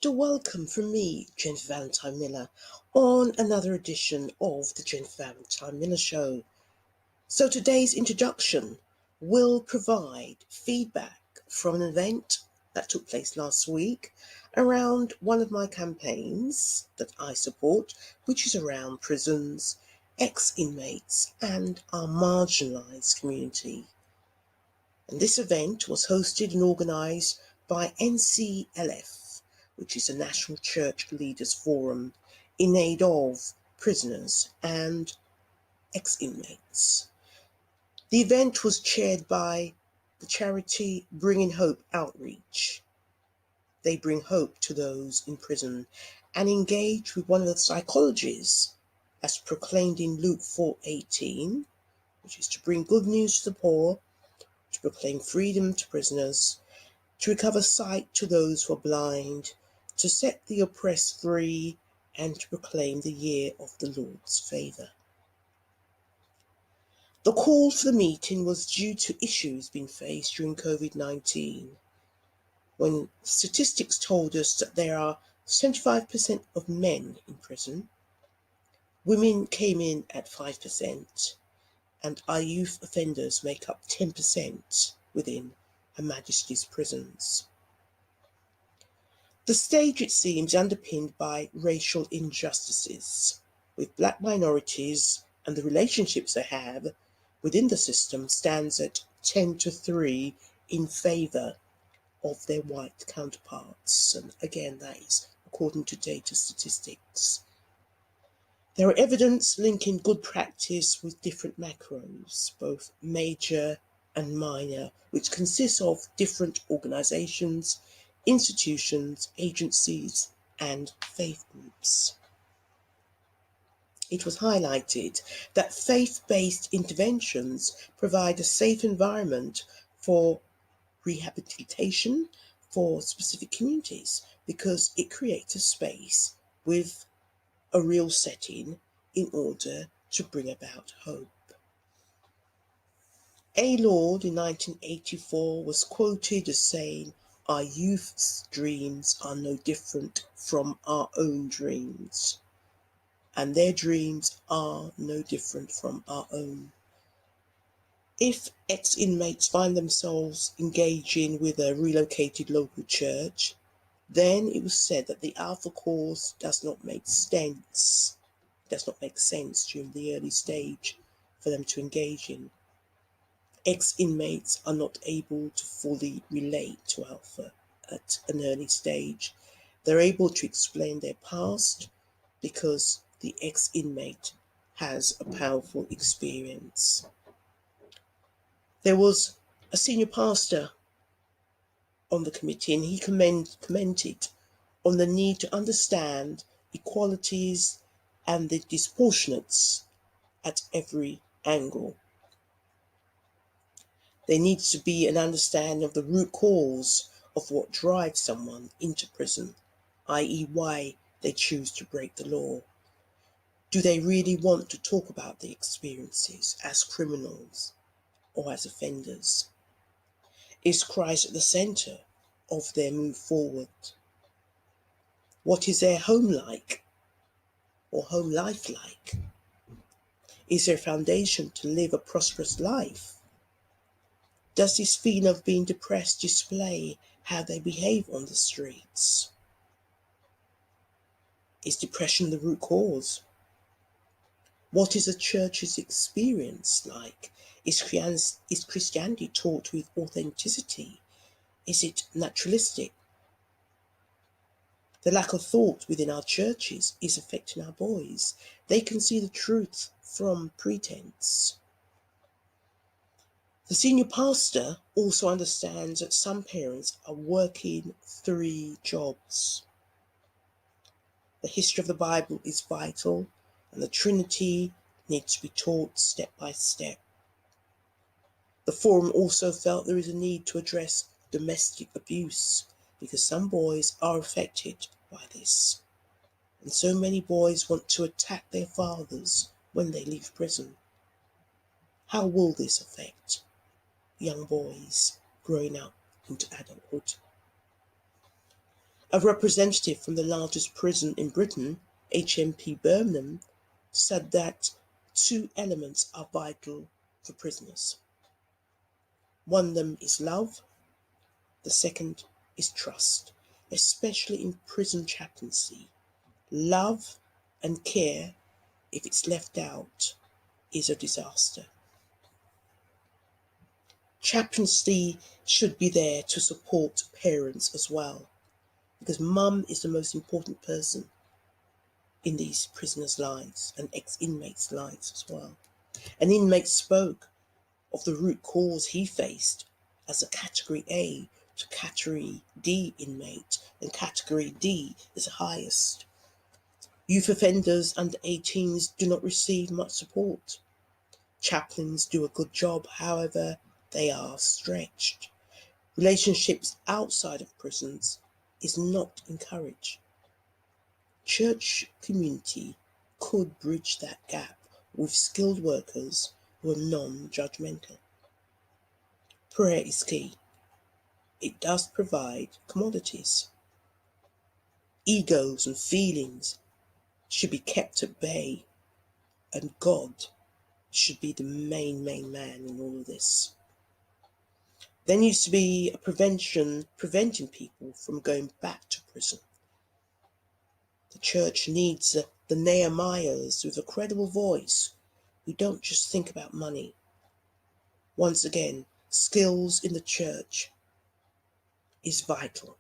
To welcome from me, Jennifer Valentine-Miller, on another edition of the Jennifer Valentine-Miller Show. So today's introduction will provide feedback from an event that took place last week around one of my campaigns that I support, which is around prisons, ex-inmates, and our marginalized community. And this event was hosted and organised by NCLF, which is the National Church Leaders Forum, in aid of prisoners and ex-inmates. The event was chaired by the charity Bringing Hope Outreach. They bring hope to those in prison and engage with one of the psychologists as proclaimed in Luke 4:18, which is to bring good news to the poor, to proclaim freedom to prisoners, to recover sight to those who are blind, to set the oppressed free, and to proclaim the year of the Lord's favour. The call for the meeting was due to issues being faced during COVID-19, when statistics told us that there are 75% of men in prison, women came in at 5%, and our youth offenders make up 10% within Her Majesty's prisons. The stage, it seems, underpinned by racial injustices, with black minorities and the relationships they have within the system stands at 10-3 in favour of their white counterparts. And again, that is according to data statistics. There are evidence linking good practice with different macros, both major and minor, which consists of different organisations, institutions, agencies, and faith groups. It was highlighted that faith-based interventions provide a safe environment for rehabilitation for specific communities because it creates a space with a real setting in order to bring about hope. A. Lord in 1984 was quoted as saying, "Our youth's dreams are no different from our own dreams, and their dreams are no different from our own." If ex-inmates find themselves engaging with a relocated local church, then it was said that the alpha course does not make sense during the early stage for them to engage in. Ex-inmates are not able to fully relate to alpha at an early stage. They're able to explain their past because the ex-inmate has a powerful experience. There was a senior pastor on the committee, and he commented on the need to understand equalities and the disproportionates at every angle. There needs to be an understanding of the root cause of what drives someone into prison, i.e. why they choose to break the law. Do they really want to talk about the experiences as criminals or as offenders? Is Christ at the centre of their move forward? What is their home like or home life like? Is there a foundation to live a prosperous life? Does this feeling of being depressed display how they behave on the streets? Is depression the root cause? What is a church's experience like? Is Christianity taught with authenticity? Is it naturalistic? The lack of thought within our churches is affecting our boys. They can see the truth from pretense. The senior pastor also understands that some parents are working 3 jobs. The history of the Bible is vital, and the Trinity needs to be taught step by step. The forum also felt there is a need to address domestic abuse because some boys are affected by this. And so many boys want to attack their fathers when they leave prison. How will this affect young boys growing up into adulthood? A representative from the largest prison in Britain, HMP Birmingham, said that two elements are vital for prisoners. One of them is love, the second is trust, especially in prison chaplaincy. Love and care, if it's left out, is a disaster. Chaplaincy should be there to support parents as well, because mum is the most important person in these prisoners' lives and ex-inmates' lives as well. An inmate spoke of the root cause he faced as a Category A to Category D inmate, and Category D is the highest. Youth offenders under 18s do not receive much support. Chaplains do a good job, however, they are stretched. Relationships outside of prisons is not encouraged. Church community could bridge that gap with skilled workers who are non-judgmental. Prayer is key. It does provide commodities. Egos and feelings should be kept at bay, and God should be the main man in all of this. There needs to be a preventing people from going back to prison. The church needs the Nehemiahs with a credible voice who don't just think about money. Once again, skills in the church is vital.